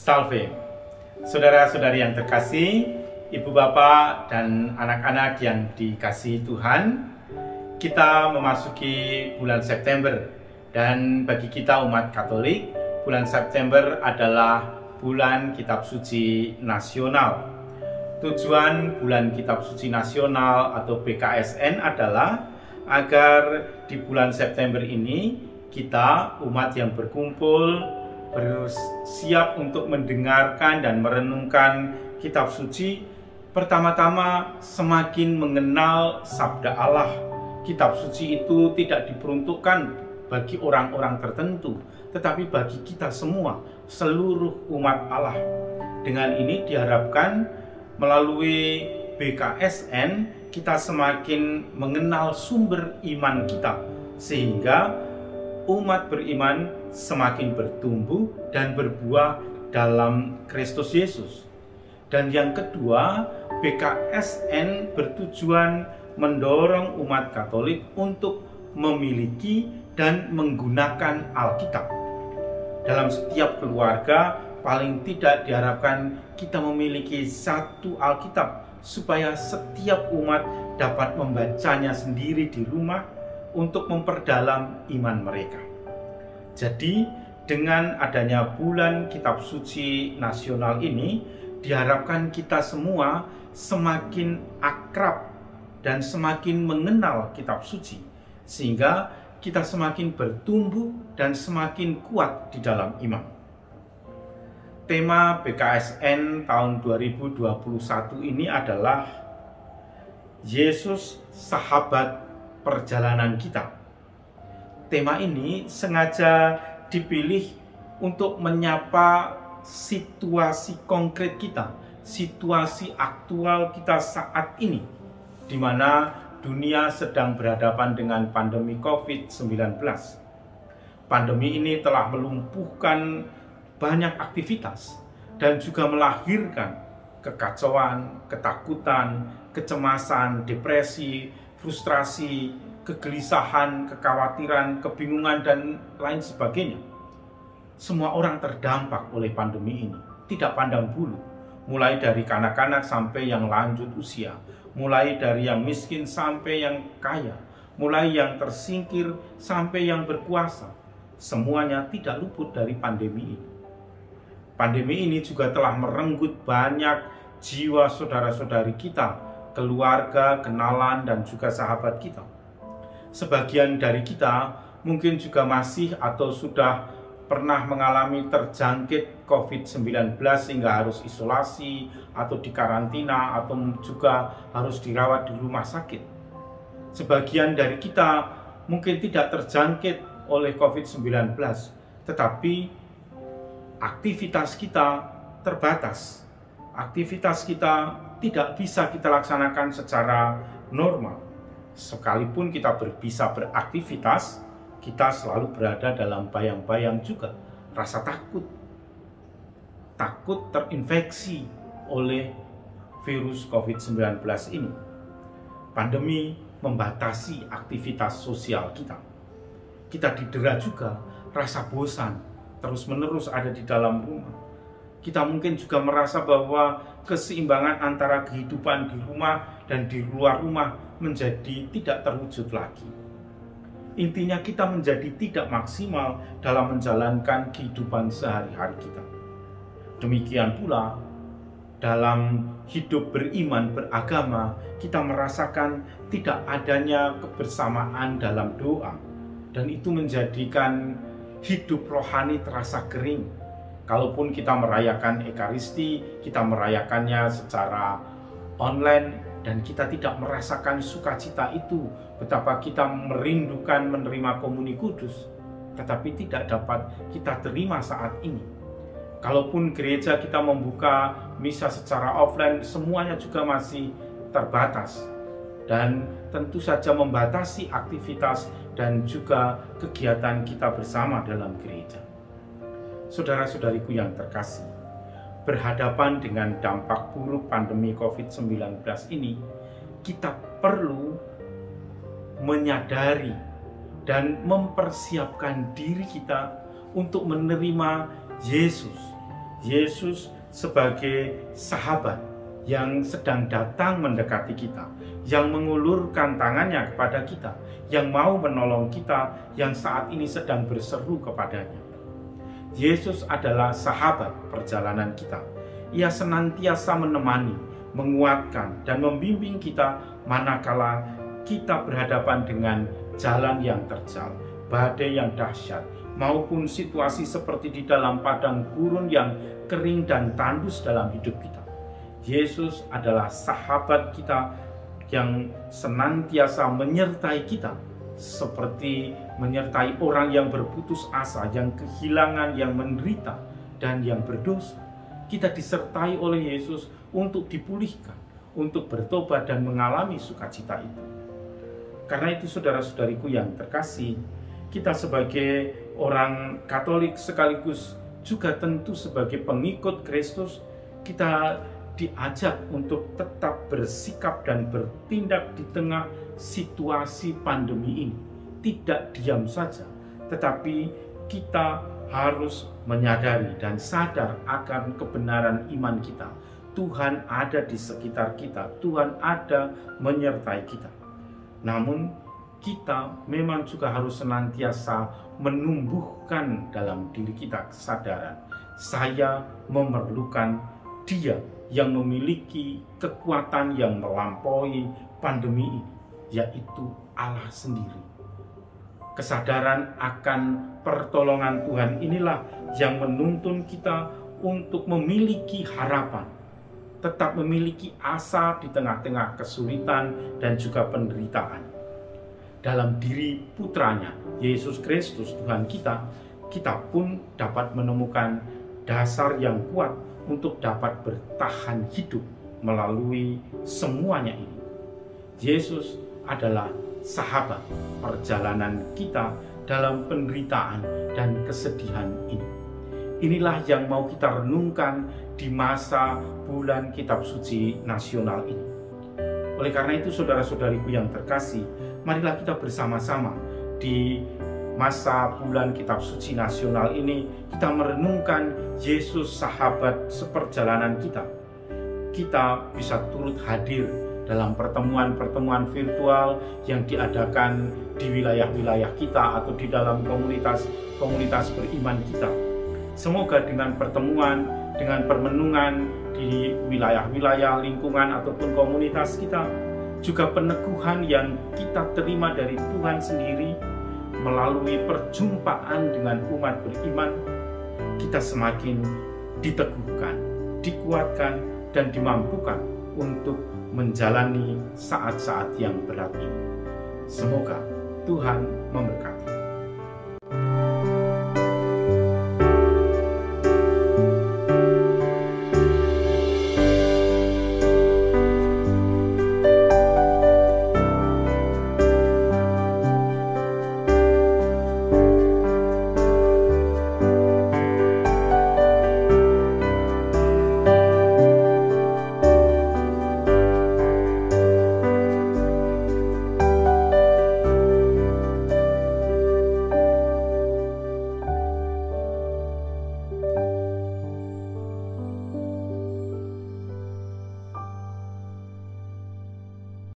Salve, saudara-saudari yang terkasih, ibu bapak dan anak-anak yang dikasihi Tuhan. Kita memasuki bulan September, dan bagi kita umat Katolik, bulan September adalah bulan Kitab Suci Nasional. Tujuan bulan Kitab Suci Nasional atau BKSN adalah agar di bulan September ini kita umat yang berkumpul bersiap untuk mendengarkan dan merenungkan kitab suci. Pertama-tama semakin mengenal sabda Allah. Kitab suci itu tidak diperuntukkan bagi orang-orang tertentu, tetapi bagi kita semua, seluruh umat Allah. Dengan ini diharapkan melalui BKSN kita semakin mengenal sumber iman kita, sehingga umat beriman semakin bertumbuh dan berbuah dalam Kristus Yesus. Dan yang kedua, BKSN bertujuan mendorong umat Katolik untuk memiliki dan menggunakan Alkitab. Dalam setiap keluarga, paling tidak diharapkan kita memiliki satu Alkitab, supaya setiap umat dapat membacanya sendiri di rumah untuk memperdalam iman mereka. Jadi, dengan adanya bulan Kitab Suci Nasional ini, diharapkan kita semua semakin akrab dan semakin mengenal Kitab Suci, sehingga kita semakin bertumbuh dan semakin kuat di dalam iman. Tema BKSN tahun 2021 ini adalah Yesus Sahabat Perjalanan Kita. Tema ini sengaja dipilih untuk menyapa situasi konkret kita, situasi aktual kita saat ini, di mana dunia sedang berhadapan dengan pandemi COVID-19. Pandemi ini telah melumpuhkan banyak aktivitas dan juga melahirkan kekacauan, ketakutan, kecemasan, depresi, frustrasi, kegelisahan, kekhawatiran, kebingungan, dan lain sebagainya. Semua orang terdampak oleh pandemi ini, tidak pandang bulu, mulai dari kanak-kanak sampai yang lanjut usia, mulai dari yang miskin sampai yang kaya, mulai yang tersingkir sampai yang berkuasa. Semuanya tidak luput dari pandemi ini. Pandemi ini juga telah merenggut banyak jiwa saudara-saudari kita, keluarga, kenalan, dan juga sahabat kita. Sebagian dari kita mungkin juga masih atau sudah pernah mengalami terjangkit COVID-19 sehingga harus isolasi atau dikarantina atau juga harus dirawat di rumah sakit. Sebagian dari kita mungkin tidak terjangkit oleh COVID-19, tetapi aktivitas kita terbatas. Aktivitas kita tidak bisa kita laksanakan secara normal. Sekalipun kita bisa beraktivitas, kita selalu berada dalam bayang-bayang juga. Rasa takut. Takut terinfeksi oleh virus COVID-19 ini. Pandemi membatasi aktivitas sosial kita. Kita didera juga rasa bosan, terus-menerus ada di dalam rumah. Kita mungkin juga merasa bahwa keseimbangan antara kehidupan di rumah dan di luar rumah menjadi tidak terwujud lagi. Intinya kita menjadi tidak maksimal dalam menjalankan kehidupan sehari-hari kita. Demikian pula dalam hidup beriman, beragama, kita merasakan tidak adanya kebersamaan dalam doa. Dan itu menjadikan hidup rohani terasa kering. Kalaupun kita merayakan Ekaristi, kita merayakannya secara online, dan kita tidak merasakan sukacita itu, betapa kita merindukan menerima komuni kudus, tetapi tidak dapat kita terima saat ini. Kalaupun gereja kita membuka misa secara offline, semuanya juga masih terbatas, dan tentu saja membatasi aktivitas dan juga kegiatan kita bersama dalam gereja. Saudara-saudariku yang terkasih, berhadapan dengan dampak buruk pandemi COVID-19 ini, kita perlu menyadari dan mempersiapkan diri kita untuk menerima Yesus Yesus sebagai sahabat yang sedang datang mendekati kita, yang mengulurkan tangannya kepada kita, yang mau menolong kita, yang saat ini sedang berseru kepadanya. Yesus adalah sahabat perjalanan kita. Ia senantiasa menemani, menguatkan, dan membimbing kita manakala kita berhadapan dengan jalan yang terjal, badai yang dahsyat, maupun situasi seperti di dalam padang gurun yang kering dan tandus dalam hidup kita. Yesus adalah sahabat kita yang senantiasa menyertai kita, seperti menyertai orang yang berputus asa, yang kehilangan, yang menderita, dan yang berdosa. Kita disertai oleh Yesus untuk dipulihkan, untuk bertobat dan mengalami sukacita itu. Karena itu saudara-saudariku yang terkasih, kita sebagai orang Katolik sekaligus juga tentu sebagai pengikut Kristus, kita diajak untuk tetap bersikap dan bertindak di tengah situasi pandemi ini. Tidak diam saja, tetapi kita harus menyadari dan sadar akan kebenaran iman kita. Tuhan ada di sekitar kita, Tuhan ada menyertai kita. Namun kita memang juga harus senantiasa menumbuhkan dalam diri kita kesadaran, saya memerlukan Dia yang memiliki kekuatan yang melampaui pandemi ini, yaitu Allah sendiri. Kesadaran akan pertolongan Tuhan inilah yang menuntun kita untuk memiliki harapan, tetap memiliki asa di tengah-tengah kesulitan dan juga penderitaan. Dalam diri putranya, Yesus Kristus Tuhan kita, kita pun dapat menemukan dasar yang kuat untuk dapat bertahan hidup melalui semuanya ini. Yesus adalah sahabat perjalanan kita dalam penderitaan dan kesedihan ini. Inilah yang mau kita renungkan di masa bulan Kitab Suci Nasional ini. Oleh karena itu saudara-saudariku yang terkasih, marilah kita bersama-sama di masa bulan Kitab Suci Nasional ini kita merenungkan Yesus sahabat seperjalanan kita. Kita bisa turut hadir dalam pertemuan-pertemuan virtual yang diadakan di wilayah-wilayah kita atau di dalam komunitas beriman kita. Semoga dengan pertemuan, dengan permenungan di wilayah-wilayah lingkungan ataupun komunitas kita, juga peneguhan yang kita terima dari Tuhan sendiri melalui perjumpaan dengan umat beriman, kita semakin diteguhkan, dikuatkan, dan dimampukan untuk menjalani saat-saat yang berat ini. Semoga Tuhan memberkati.